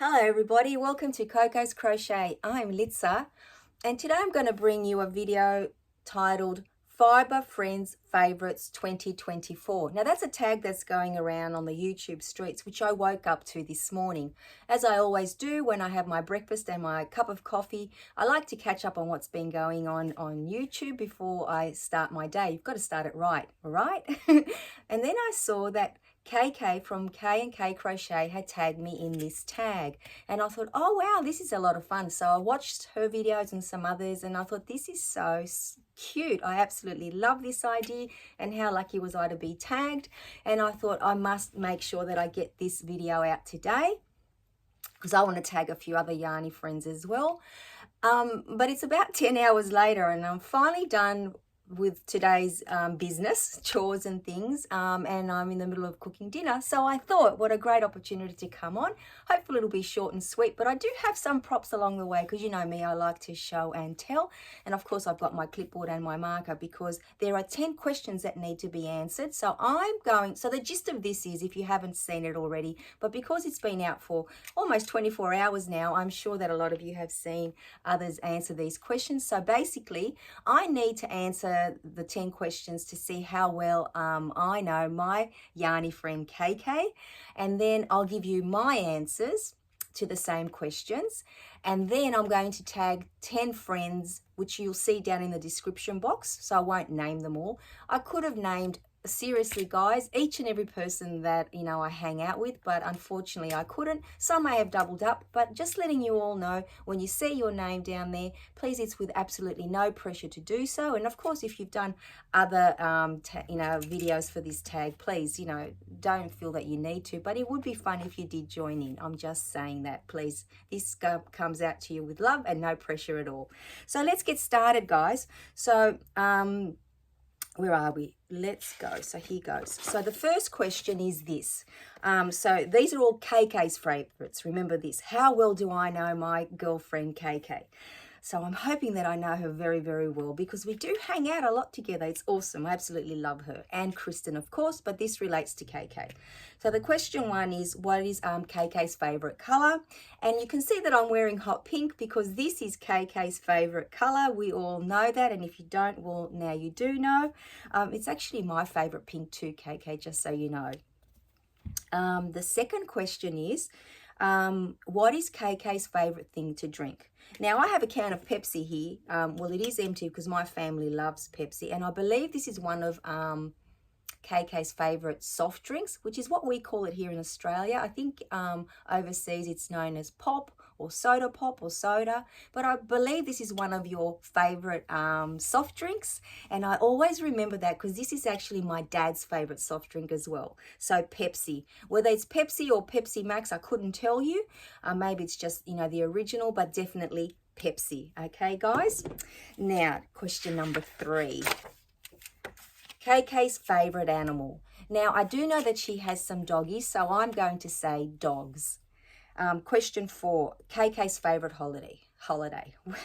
Hello everybody, welcome to Coco's Crochet. I'm Litsa and today I'm going to bring you a video titled Fibre Friends Favorites 2024. Now that's a tag that's going around on the YouTube streets, which I woke up to this morning. As I always do when I have my breakfast and my cup of coffee, I like to catch up on what's been going on YouTube before I start my day. You've got to start it right, all right? And then I saw that KK from K&K Crochet had tagged me in this tag and I thought, oh wow, this is a lot of fun. So I watched her videos and some others and I thought, this is so cute. I absolutely love this idea and how lucky was I to be tagged. And I thought I must make sure that I get this video out today because I want to tag a few other yarny friends as well. But it's about 10 hours later and I'm finally done with today's business, chores and things, and I'm in the middle of cooking dinner. So I thought, what a great opportunity to come on. Hopefully it'll be short and sweet, but I do have some props along the way because you know me, I like to show and tell. And of course I've got my clipboard and my marker because there are 10 questions that need to be answered. So so the gist of this is, if you haven't seen it already, but because it's been out for almost 24 hours now, I'm sure that a lot of you have seen others answer these questions. So basically I need to answer the 10 questions to see how well I know my yarny friend KK, and then I'll give you my answers to the same questions, and then I'm going to tag 10 friends which you'll see down in the description box, so I won't name them all. I could have named, seriously guys, each and every person that I hang out with, but unfortunately I couldn't. Some may have doubled up, but just letting you all know, when you see your name down there, please, it's with absolutely no pressure to do so. And of course, if you've done other videos for this tag, please don't feel that you need to, but it would be fun if you did join in. I'm just saying that, please. This comes out to you with love and no pressure at all. So let's get started, guys. So where are we? Let's go. So here goes. So the first question is this. So these are all KK's favorites. Remember this. How well do I know my girlfriend KK? So I'm hoping that I know her very, very well because we do hang out a lot together. It's awesome. I absolutely love her. And Kristen, of course, but this relates to KK. So the question one is, what is KK's favorite color? And you can see that I'm wearing hot pink because this is KK's favorite color. We all know that. And if you don't, well, now you do know. It's actually my favorite pink too, KK, just so you know. The second question is, what is KK's favorite thing to drink? Now, I have a can of Pepsi here. Well, it is empty because my family loves Pepsi. And I believe this is one of KK's favorite soft drinks, which is what we call it here in Australia. I think overseas it's known as pop or soda pop or soda. But I believe this is one of your favorite soft drinks. And I always remember that because this is actually my dad's favorite soft drink as well. So Pepsi. Whether it's Pepsi or Pepsi Max, I couldn't tell you. Maybe it's just, the original, but definitely Pepsi. Okay, guys? Now, question number 3. KK's favorite animal. Now, I do know that she has some doggies, so I'm going to say dogs. Question 4, KK's favorite holiday.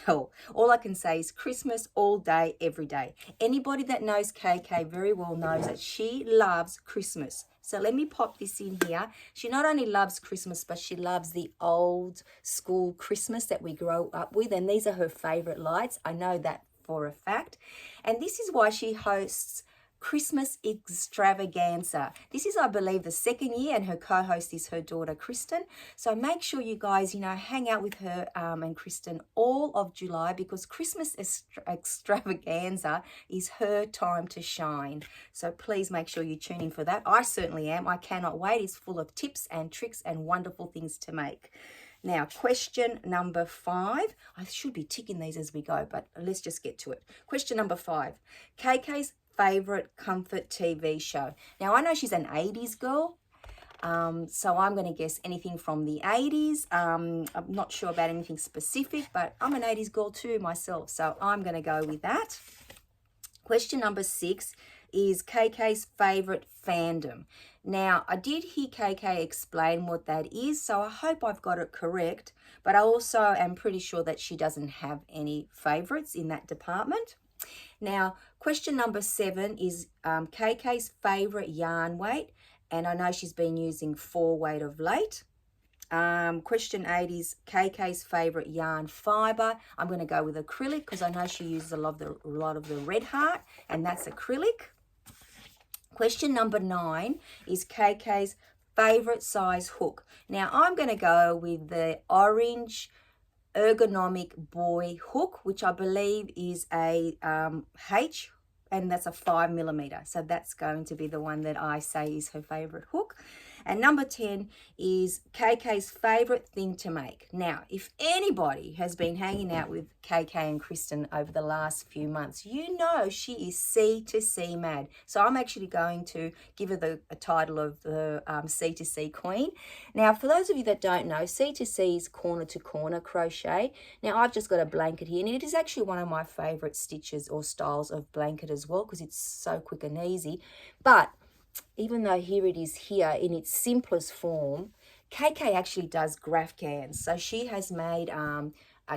Well, all I can say is Christmas all day, every day. Anybody that knows KK very well knows that she loves Christmas. So let me pop this in here. She not only loves Christmas, but she loves the old school Christmas that we grow up with. And these are her favorite lights. I know that for a fact. And this is why she hosts Christmas extravaganza. This is, I believe, the second year, and her co-host is her daughter Kristen. So make sure you guys hang out with her and Kristen all of July, because Christmas extravaganza is her time to shine. So please make sure you tune in for that. I certainly am. I cannot wait. It's full of tips and tricks and wonderful things to make. Now, question number 5. I should be ticking these as we go, but let's just get to it. Question number 5. KK's favorite comfort TV show. Now, I know she's an 80s girl, so I'm going to guess anything from the 80s. I'm not sure about anything specific, but I'm an 80s girl too myself, so I'm going to go with that. Question number 6 is KK's favorite fandom. Now, I did hear KK explain what that is, so I hope I've got it correct, but I also am pretty sure that she doesn't have any favorites in that department. Now, question number 7 is KK's favorite yarn weight, and I know she's been using 4 weight of late. Question 8 is KK's favorite yarn fiber. I'm going to go with acrylic because I know she uses a lot of the red heart, and that's acrylic. Question number 9 is KK's favorite size hook. Now I'm going to go with the orange ergonomic boy hook, which I believe is a H, and that's a 5mm. So that's going to be the one that I say is her favorite hook. And number 10 is KK's favorite thing to make. Now, if anybody has been hanging out with KK and Kristen over the last few months, you know she is C2C mad. So I'm actually going to give her the title of the C2C queen. Now, for those of you that don't know, C2C is corner to corner crochet. Now, I've just got a blanket here, and it is actually one of my favorite stitches or styles of blanket as well because it's so quick and easy. But even though here it is here in its simplest form, KK actually does Grafcans. So she has made a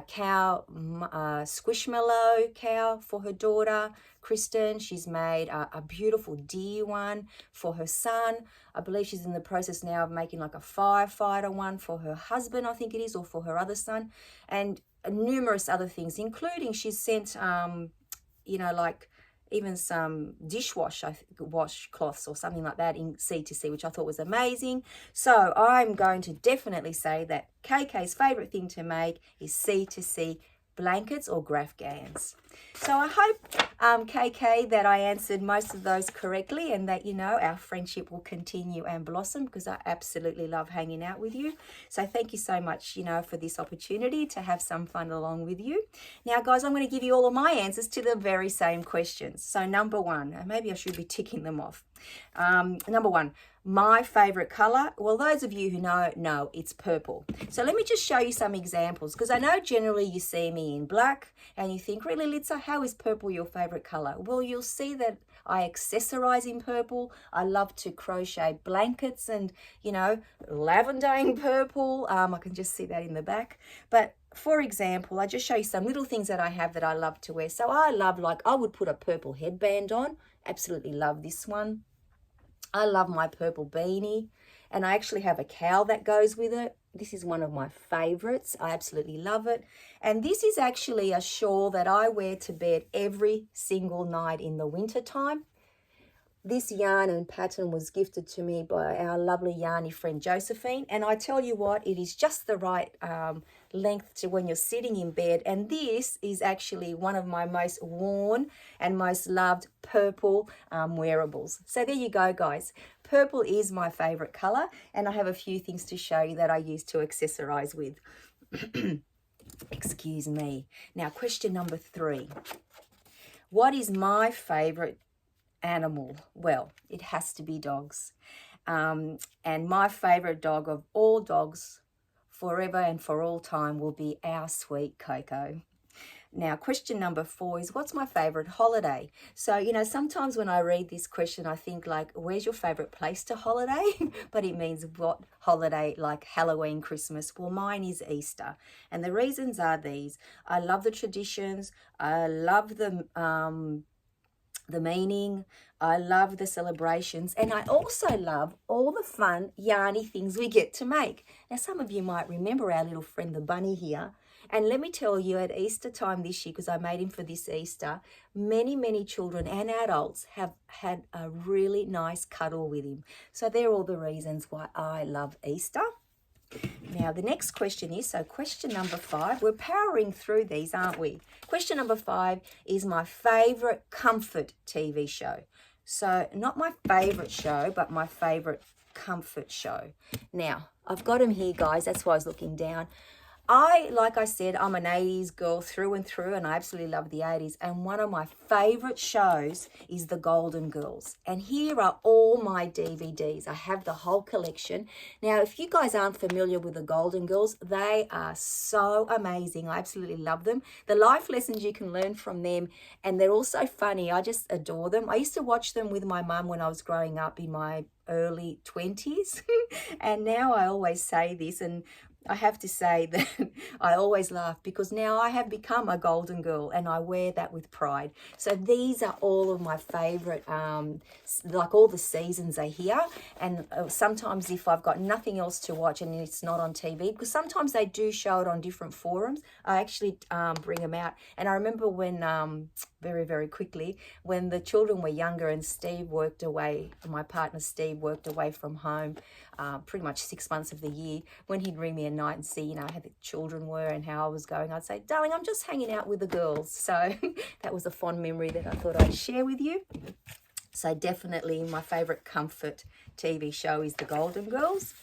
cow, squishmallow cow for her daughter, Kristen. She's made a beautiful deer one for her son. I believe she's in the process now of making like a firefighter one for her husband, I think it is, or for her other son. And numerous other things, including she's sent, like even some washcloths or something like that in C2C, which I thought was amazing. So I'm going to definitely say that KK's favorite thing to make is C2C blankets or Grafcans. So I hope, KK, that I answered most of those correctly, and that, our friendship will continue and blossom, because I absolutely love hanging out with you. So thank you so much, for this opportunity to have some fun along with you. Now, guys, I'm going to give you all of my answers to the very same questions. So number 1, and maybe I should be ticking them off. Number 1, my favorite color. Well, those of you who know it's purple. So let me just show you some examples, because I know generally you see me in black and you think, really, Litsa, how is purple your favorite color? Well, you'll see that I accessorize in purple. I love to crochet blankets and, lavender in purple. I can just see that in the back. But for example, I just show you some little things that I have that I love to wear. So I love, I would put a purple headband on. Absolutely love this one. I love my purple beanie, and I actually have a cowl that goes with it. This is one of my favorites. I absolutely love it. And this is actually a shawl that I wear to bed every single night in the winter time. This yarn and pattern was gifted to me by our lovely yarny friend Josephine, and I tell you what, it is just the right length to when you're sitting in bed. And this is actually one of my most worn and most loved purple wearables. So there you go, guys. Purple is my favorite color, and I have a few things to show you that I use to accessorize with. Excuse me. Now, question number 3. What is my favorite animal? Well, it has to be dogs. And my favorite dog of all dogs forever and for all time will be our sweet Coco. Now, question number 4 is, what's my favorite holiday? So, sometimes when I read this question, I think where's your favorite place to holiday? But it means what holiday, like Halloween, Christmas? Well, mine is Easter. And the reasons are these. I love the traditions. I love the meaning. I love the celebrations, and I also love all the fun yarny things we get to make. Now, some of you might remember our little friend the bunny here, and let me tell you, at Easter time this year, because I made him for this Easter, many children and adults have had a really nice cuddle with him. So they're all the reasons why I love Easter. Now, the next question is, so question number 5, we're powering through these, aren't we? Question number 5 is my favorite comfort TV show. So not my favorite show, but my favorite comfort show. Now, I've got them here, guys. That's why I was looking down. Like I said, I'm an 80s girl through and through, and I absolutely love the 80s. And one of my favorite shows is The Golden Girls. And here are all my DVDs. I have the whole collection. Now, if you guys aren't familiar with The Golden Girls, they are so amazing. I absolutely love them. The life lessons you can learn from them, and they're also funny. I just adore them. I used to watch them with my mum when I was growing up in my early 20s. And now I always say this, and I have to say that I always laugh because now I have become a golden girl and I wear that with pride. So these are all of my favorite, like all the seasons are here. And sometimes if I've got nothing else to watch and it's not on TV, because sometimes they do show it on different forums, I actually bring them out. And I remember when, very, very quickly, when the children were younger and Steve worked away, my partner Steve worked away from home pretty much 6 months of the year, when he'd ring me at night and see, you know, how the children were and how I was going, I'd say, darling, I'm just hanging out with the girls. So that was a fond memory that I thought I'd share with you. So definitely my favorite comfort TV show is The Golden Girls.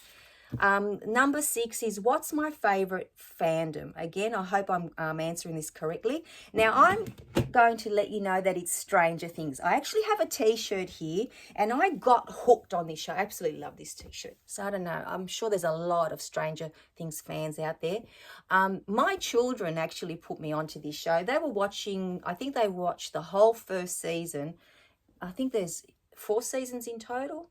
Number 6 is what's my favorite fandom? Again, I hope I'm answering this correctly. Now, I'm going to let you know that it's Stranger Things. I actually have a t-shirt here and I got hooked on this show. I absolutely love this t-shirt. So I don't know, I'm sure there's a lot of Stranger Things fans out there. My children actually put me onto this show. They were watching, I think they watched the whole first season. I think there's 4 seasons in total.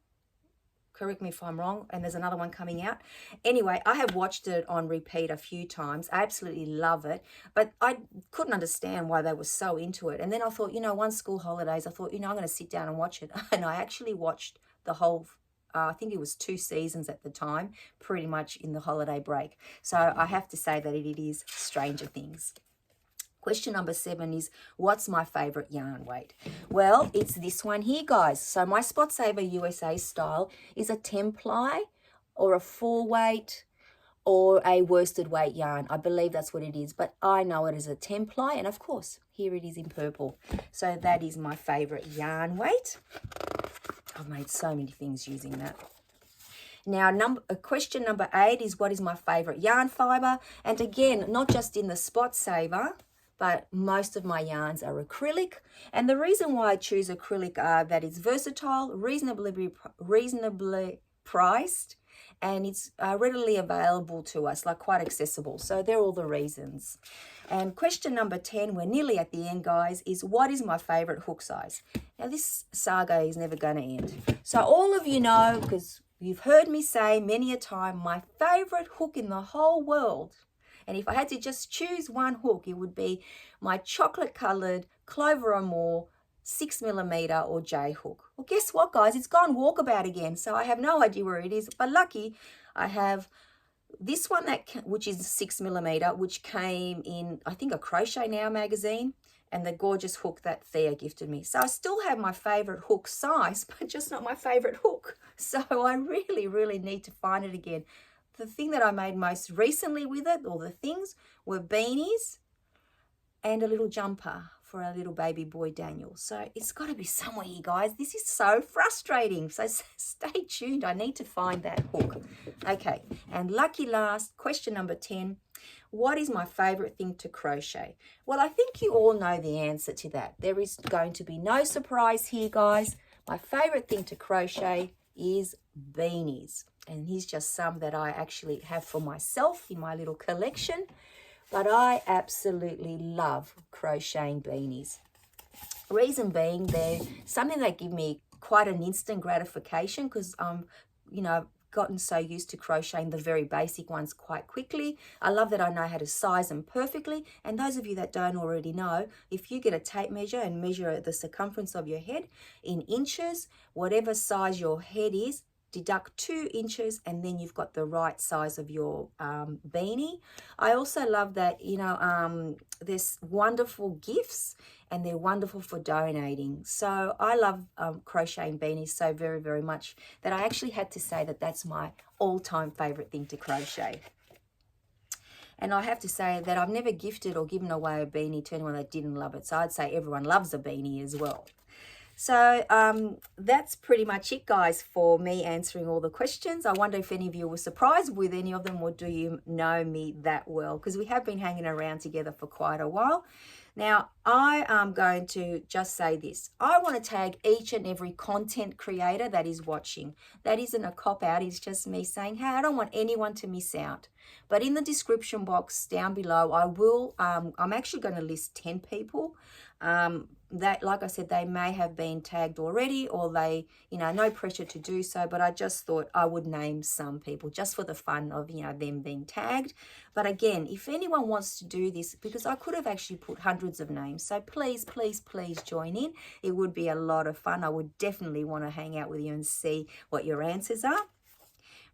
Correct me if I'm wrong, and there's another one coming out. Anyway, I have watched it on repeat a few times. I absolutely love it, but I couldn't understand why they were so into it. And then I thought, you know, one school holidays, I thought, you know, I'm going to sit down and watch it. And I actually watched the whole, I think it was 2 seasons at the time, pretty much in the holiday break. So I have to say that it is Stranger Things. Question number 7 is, what's my favorite yarn weight? Well, it's this one here, guys. So my Spot Saver USA style is a 10-ply or a 4-weight or a worsted weight yarn. I believe that's what it is, but I know it is a 10-ply, and of course, here it is in purple. So that is my favorite yarn weight. I've made so many things using that. Now, question number 8 is, what is my favorite yarn fiber? And again, not just in the Spot Saver, but most of my yarns are acrylic. And the reason why I choose acrylic are that it's versatile, reasonably priced, and it's readily available to us, like quite accessible. So they're all the reasons. And question number 10, we're nearly at the end, guys, is what is my favorite hook size? Now, this saga is never going to end. So all of you know, because you've heard me say many a time, my favorite hook in the whole world, and if I had to just choose one hook, it would be my chocolate-coloured Clover or More 6mm or J hook. Well, guess what, guys? It's gone walkabout again, so I have no idea where it is. But lucky, I have this one which is 6mm, which came in, I think, a Crochet Now magazine, and the gorgeous hook that Thea gifted me. So I still have my favourite hook size, but just not my favourite hook. So I really, really need to find it again. The thing that I made most recently with it, or the things, were beanies and a little jumper for our little baby boy Daniel. So it's got to be somewhere here, guys. This is so frustrating. So stay tuned. I need to find that hook. Okay, and lucky last, question number 10. What is my favorite thing to crochet? Well, I think you all know the answer to that. There is going to be no surprise here, guys. My favorite thing to crochet is beanies. And here's just some that I actually have for myself in my little collection. But I absolutely love crocheting beanies. Reason being, they're something that give me quite an instant gratification because you know, I've gotten so used to crocheting the very basic ones quite quickly. I love that I know how to size them perfectly. And those of you that don't already know, if you get a tape measure and measure the circumference of your head in inches, whatever size your head is, deduct 2 inches and then you've got the right size of your beanie. I also love that, you know, there's wonderful gifts and they're wonderful for donating. So I love crocheting beanies so very, very much that I actually had to say that that's my all-time favorite thing to crochet. And I have to say that I've never gifted or given away a beanie to anyone that didn't love it. So I'd say everyone loves a beanie as well. So that's pretty much it, guys, for me answering all the questions. I wonder if any of you were surprised with any of them, or do you know me that well? Because we have been hanging around together for quite a while. Now, I am going to just say this. I want to tag each and every content creator that is watching. That isn't a cop-out. It's just me saying, hey, I don't want anyone to miss out. But in the description box down below, I will, I'm actually going to list 10 people That, like I said, they may have been tagged already, or they, no pressure to do so, but I just thought I would name some people just for the fun of, them being tagged. But again, if anyone wants to do this, because I could have actually put hundreds of names, so please, please, please join in. It would be a lot of fun. I would definitely want to hang out with you and see what your answers are.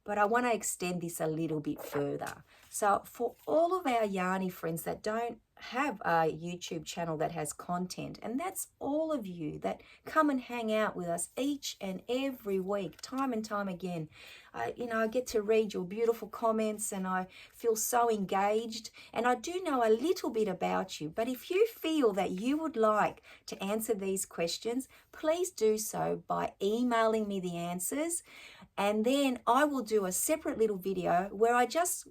But I want to extend this a little bit further. So for all of our Yarny friends that don't have a YouTube channel that has content, and that's all of you that come and hang out with us each and every week, time and time again. I get to read your beautiful comments and I feel so engaged, and I do know a little bit about you. But if you feel that you would like to answer these questions, please do so by emailing me the answers, and then I will do a separate little video where I just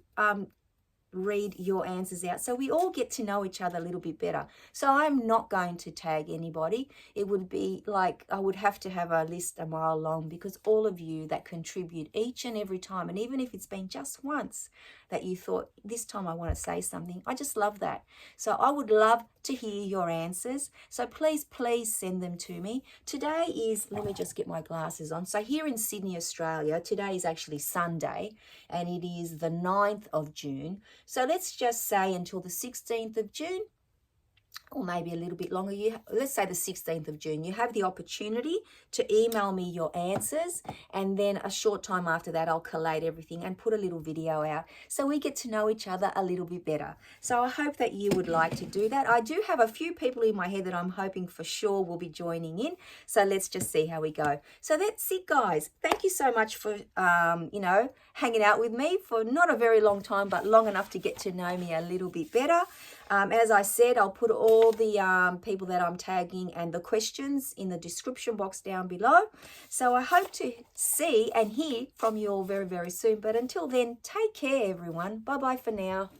read your answers out, so we all get to know each other a little bit better. So I'm not going to tag anybody. It would be like I would have to have a list a mile long, because all of you that contribute each and every time, and even if it's been just once that you thought, this time I want to say something, I just love that. So I would love to hear your answers. So please, please send them to me. Today is, let me just get my glasses on. So here in Sydney, Australia, today is actually Sunday, and it is the 9th of June. So let's just say until the 16th of June, or maybe a little bit longer, let's say the 16th of June, you have the opportunity to email me your answers, and then a short time after that I'll collate everything and put a little video out so we get to know each other a little bit better. So I hope that you would like to do that. I do have a few people in my head that I'm hoping for sure will be joining in, so let's just see how we go. So that's it, guys. Thank you so much for hanging out with me for not a very long time, but long enough to get to know me a little bit better. As I said, I'll put all the people that I'm tagging and the questions in the description box down below. So I hope to see and hear from you all very, very soon. But until then, take care, everyone. Bye-bye for now.